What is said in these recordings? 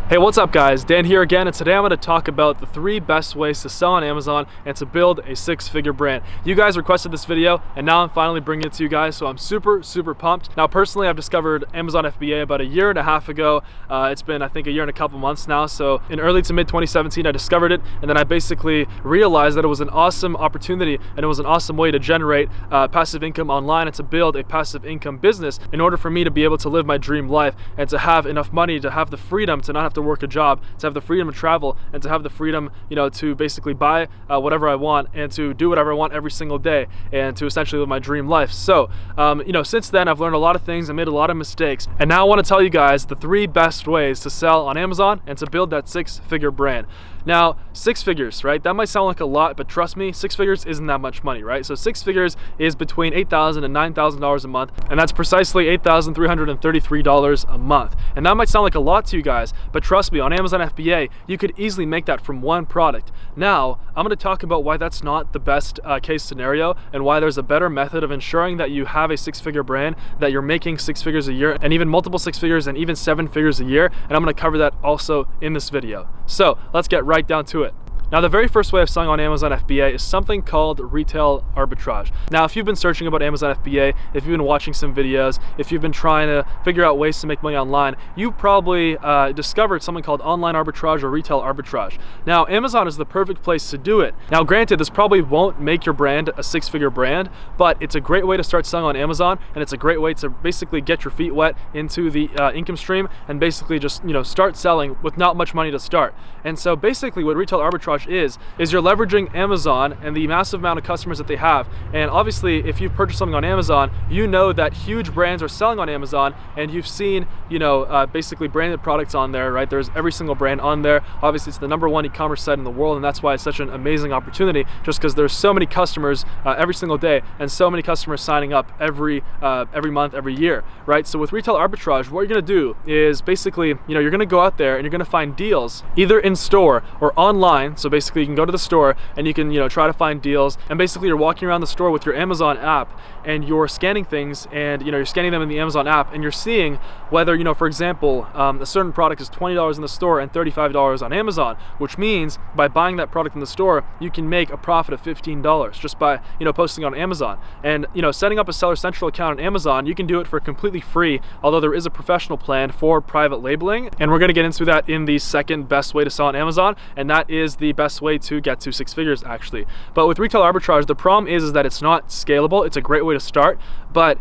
Hey, what's up guys? Dan here again, and today I'm going to talk about the 3 best ways to sell on Amazon and to build a 6-figure brand. You guys requested this video and now I'm finally bringing it to you guys, so I'm super pumped. Now personally, I've discovered Amazon FBA about a year and a half ago. It's been I think a year and a couple months now, so in early to mid 2017 I discovered it, and then I basically realized that it was an awesome opportunity and it was an awesome way to generate passive income online and to build a passive income business in order for me to be able to live my dream life and to have enough money to have the freedom to not have to work a job, to have the freedom to travel, and to have the freedom, to basically buy whatever I want and to do whatever I want every single day and to essentially live my dream life. So, since then I've learned a lot of things, I made a lot of mistakes, and now I want to tell you guys the 3 best ways to sell on Amazon and to build that 6-figure brand. Now, 6 figures, right? That might sound like a lot, but trust me, 6 figures isn't that much money, right? So 6 figures is between $8,000 and $9,000 a month, and that's precisely $8,333 a month. And that might sound like a lot to you guys, but trust me, on Amazon FBA, you could easily make that from one product. Now, I'm gonna talk about why that's not the best case scenario and why there's a better method of ensuring that you have a 6-figure brand, that you're making 6 figures a year, and even multiple 6 figures and even 7 figures a year, and I'm gonna cover that also in this video. So, let's get right down to it. Now, the very first way of selling on Amazon FBA is something called retail arbitrage. Now, if you've been searching about Amazon FBA, if you've been watching some videos, if you've been trying to figure out ways to make money online, you've probably discovered something called online arbitrage or retail arbitrage. Now, Amazon is the perfect place to do it. Now, granted, this probably won't make your brand a 6-figure brand, but it's a great way to start selling on Amazon, and it's a great way to basically get your feet wet into the income stream and basically just start selling with not much money to start. And so basically what retail arbitrage is you're leveraging Amazon and the massive amount of customers that they have. And obviously, if you've purchased something on Amazon, you know that huge brands are selling on Amazon, and you've seen, basically branded products on there, right? There's every single brand on there. Obviously, it's the #1 e-commerce site in the world, and that's why it's such an amazing opportunity, just because there's so many customers every single day, and so many customers signing up every month, every year, right? So with retail arbitrage, what you're gonna do is basically, you're gonna go out there and you're gonna find deals, either in store or online. So basically you can go to the store and you can try to find deals, and basically you're walking around the store with your Amazon app and you're scanning things, and you're scanning them in the Amazon app, and you're seeing whether for example, a certain product is $20 in the store and $35 on Amazon, which means by buying that product in the store you can make a profit of $15 just by posting on Amazon. And setting up a Seller Central account on Amazon, you can do it for completely free, although there is a professional plan for private labeling, and we're going to get into that in the second best way to sell on Amazon, and that is the best way to get to 6 figures actually. But with retail arbitrage, the problem is that it's not scalable. It's a great way to start, but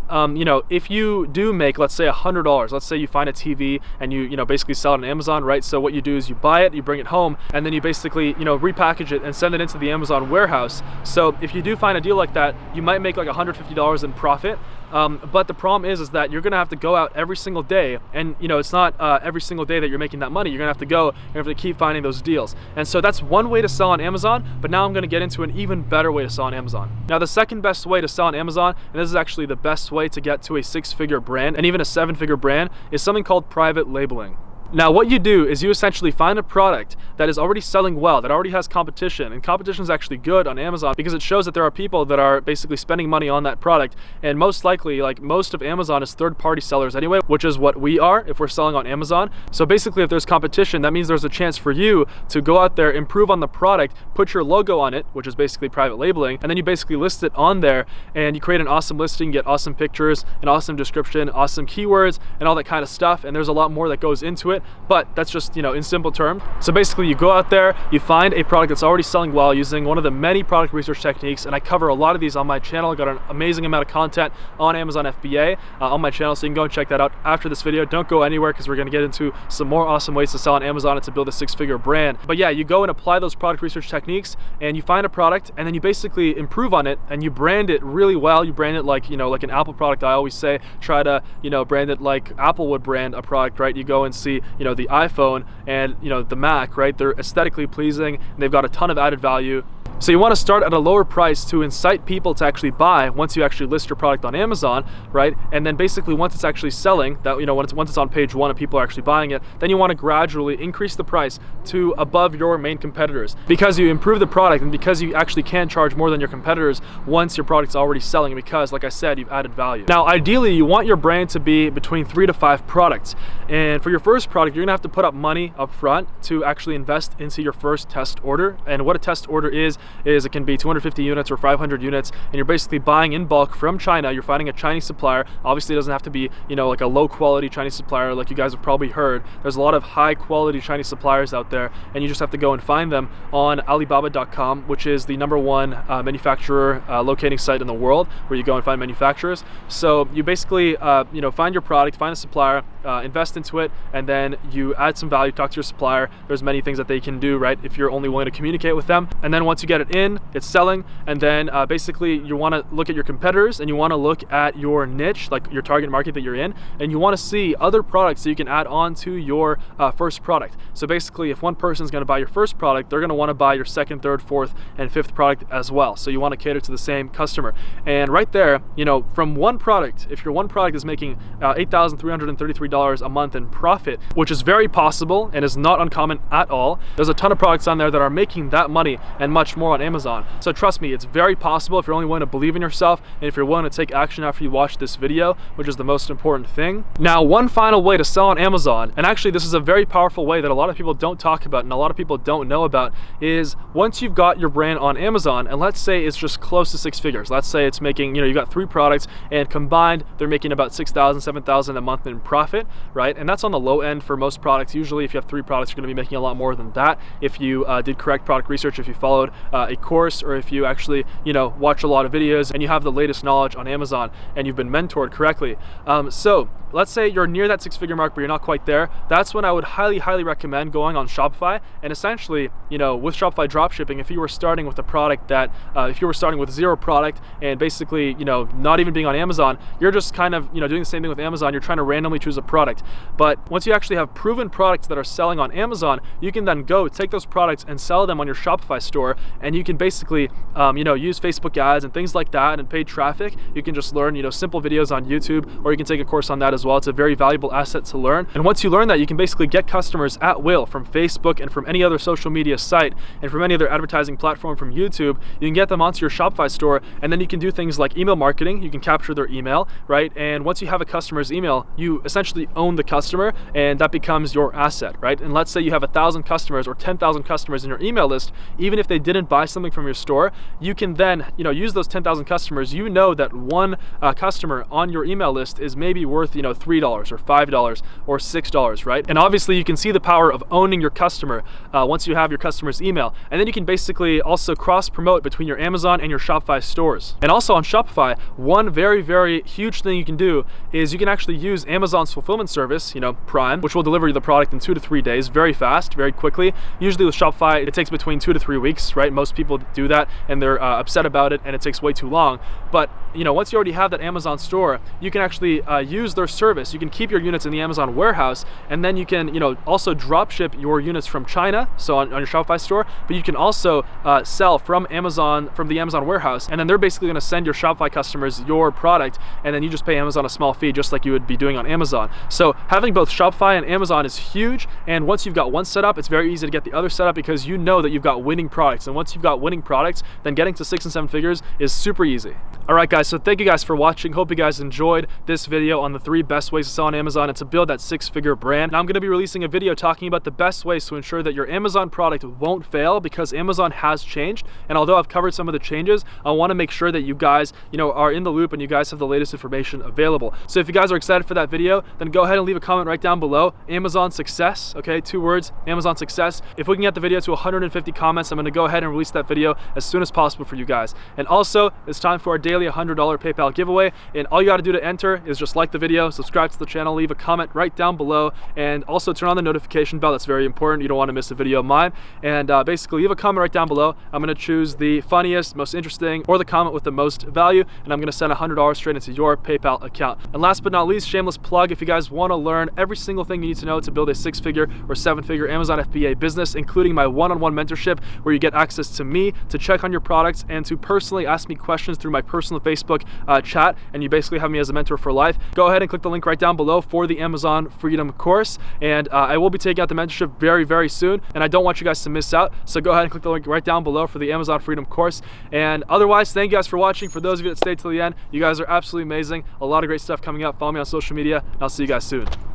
if you do make, let's say $100, let's say you find a TV and you basically sell it on Amazon, right? So what you do is you buy it, you bring it home, and then you basically repackage it and send it into the Amazon warehouse. So if you do find a deal like that, you might make like $150 in profit. But the problem is that you're gonna have to go out every single day, and it's not every single day that you're making that money. You're gonna have to go, you have to keep finding those deals. And so that's one way to sell on Amazon, but now I'm gonna get into an even better way to sell on Amazon. Now, the second best way to sell on Amazon, and this is actually the best way to get to a 6-figure brand and even a 7-figure brand, is something called private labeling. Now, what you do is you essentially find a product that is already selling well, that already has competition, and competition is actually good on Amazon because it shows that there are people that are basically spending money on that product, and most likely, like most of Amazon is third-party sellers anyway, which is what we are if we're selling on Amazon. So basically, if there's competition, that means there's a chance for you to go out there, improve on the product, put your logo on it, which is basically private labeling, and then you basically list it on there, and you create an awesome listing, get awesome pictures, an awesome description, awesome keywords, and all that kind of stuff, and there's a lot more that goes into it. But that's just, in simple terms. So basically you go out there, you find a product that's already selling well using one of the many product research techniques, and I cover a lot of these on my channel. I got an amazing amount of content on Amazon FBA on my channel, so you can go and check that out after this video. Don't go anywhere because we're gonna get into some more awesome ways to sell on Amazon and to build a 6-figure brand. But yeah, you go and apply those product research techniques, and you find a product, and then you basically improve on it, and you brand it really well. You brand it like, like an Apple product. I always say, try to, brand it like Apple would brand a product, right? You go and see, the iPhone and the Mac, right? They're aesthetically pleasing, and they've got a ton of added value. So you want to start at a lower price to incite people to actually buy once you actually list your product on Amazon, right? And then basically once it's actually selling, that, you know, once it's on page 1 and people are actually buying it, then you want to gradually increase the price to above your main competitors, because you improve the product and because you actually can charge more than your competitors once your product's already selling, because like I said, you've added value. Now ideally you want your brand to be between 3 to 5 products, and for your first product you're gonna have to put up money up front to actually invest into your first test order. And what a test order is it can be 250 units or 500 units, and you're basically buying in bulk from China. You're finding a Chinese supplier. Obviously it doesn't have to be, you know, like a low quality Chinese supplier like you guys have probably heard. There's a lot of high quality Chinese suppliers out there, and you just have to go and find them on Alibaba.com, which is the #1 manufacturer locating site in the world where you go and find manufacturers. So you basically you know, find your product, find a supplier, invest into it, and then you add some value, talk to your supplier. There's many things that they can do, right, if you're only willing to communicate with them. And then once you get it in, it's selling, and then basically you want to look at your competitors, and you want to look at your niche, like your target market that you're in, and you want to see other products that you can add on to your first product. So basically if one person's going to buy your first product, they're going to want to buy your second, third, fourth, and fifth product as well. So you want to cater to the same customer. And right there, you know, from one product, if your one product is making $8,333 a month in profit, which is very possible and is not uncommon at all, there's a ton of products on there that are making that money and much more on Amazon. So trust me, it's very possible if you're only willing to believe in yourself and if you're willing to take action after you watch this video, which is the most important thing. Now, one final way to sell on Amazon, and actually this is a very powerful way that a lot of people don't talk about and a lot of people don't know about, is once you've got your brand on Amazon, and let's say it's just close to 6 figures, let's say it's making, you know, you got 3 products and combined they're making about $6,000, $7,000 a month in profit, right? And that's on the low end for most products. Usually if you have 3 products, you're going to be making a lot more than that if you did correct product research, if you followed a course, or if you actually, you know, watch a lot of videos and you have the latest knowledge on Amazon and you've been mentored correctly. So let's say you're near that 6-figure mark but you're not quite there. That's when I would highly recommend going on Shopify. And essentially, you know, with Shopify dropshipping, if you were starting with a product that if you were starting with 0 product and basically, you know, not even being on Amazon, you're just kind of, you know, doing the same thing with Amazon. You're trying to randomly choose a product. But once you actually have proven products that are selling on Amazon, you can then go take those products and sell them on your Shopify store, and you can basically you know, use Facebook ads and things like that and paid traffic. You can just learn, you know, simple videos on YouTube, or you can take a course on that as well. It's a very valuable asset to learn. And once you learn that, you can basically get customers at will from Facebook and from any other social media site and from any other advertising platform from YouTube. You can get them onto your Shopify store, and then you can do things like email marketing. You can capture their email, right? And once you have a customer's email, you essentially own the customer, and that becomes your asset, right? And let's say you have 1,000 customers or 10,000 customers in your email list. Even if they didn't buy something from your store, you can then, you know, use those 10,000 customers. You know that one customer on your email list is maybe worth, you know, $3 or $5 or $6, right? And obviously you can see the power of owning your customer once you have your customer's email. And then you can basically also cross promote between your Amazon and your Shopify stores. And also on Shopify, one very huge thing you can do is you can actually use Amazon's fulfillment service, you know, Prime, which will deliver you the product in 2 to 3 days, very fast, very quickly. Usually with Shopify, it takes between 2 to 3 weeks, right? Most people do that and they're upset about it and it takes way too long. But, you know, once you already have that Amazon store, you can actually use their service. You can keep your units in the Amazon warehouse, and then you can, you know, also drop ship your units from China, so on your Shopify store, but you can also sell from Amazon, from the Amazon warehouse, and then they're basically going to send your Shopify customers your product, and then you just pay Amazon a small fee just like you would be doing on Amazon. So having both Shopify and Amazon is huge, and once you've got one set up, it's very easy to get the other set up because you know that you've got winning products, and once you've got winning products, then getting to 6 and 7 figures is super easy. Alright guys, so thank you guys for watching. Hope you guys enjoyed this video on the 3 best ways to sell on Amazon and to build that 6-figure brand. Now I'm going to be releasing a video talking about the best ways to ensure that your Amazon product won't fail, because Amazon has changed, and although I've covered some of the changes, I want to make sure that you guys, you know, are in the loop and you guys have the latest information available. So if you guys are excited for that video, then go ahead and leave a comment right down below. Amazon success, okay, 2 words, Amazon success. If we can get the video to 150 comments, I'm going to go ahead and release that video as soon as possible for you guys. And also, it's time for our daily $100 PayPal giveaway, and all you got to do to enter is just like the video, subscribe to the channel, leave a comment right down below, and also turn on the notification bell. That's very important. You don't want to miss a video of mine. And basically leave a comment right down below. I'm going to choose the funniest, most interesting, or the comment with the most value, and I'm going to send $100 straight into your PayPal account. And last but not least, shameless plug, if you guys guys want to learn every single thing you need to know to build a 6-figure or 7-figure Amazon FBA business, including my one-on-one mentorship where you get access to me to check on your products and to personally ask me questions through my personal Facebook chat, and you basically have me as a mentor for life, go ahead and click the link right down below for the Amazon Freedom course. And I will be taking out the mentorship very, very soon, and I don't want you guys to miss out. So go ahead and click the link right down below for the Amazon Freedom course. And otherwise, thank you guys for watching. For those of you that stayed till the end, you guys are absolutely amazing. A lot of great stuff coming up. Follow me on social media, and I'll see you guys soon.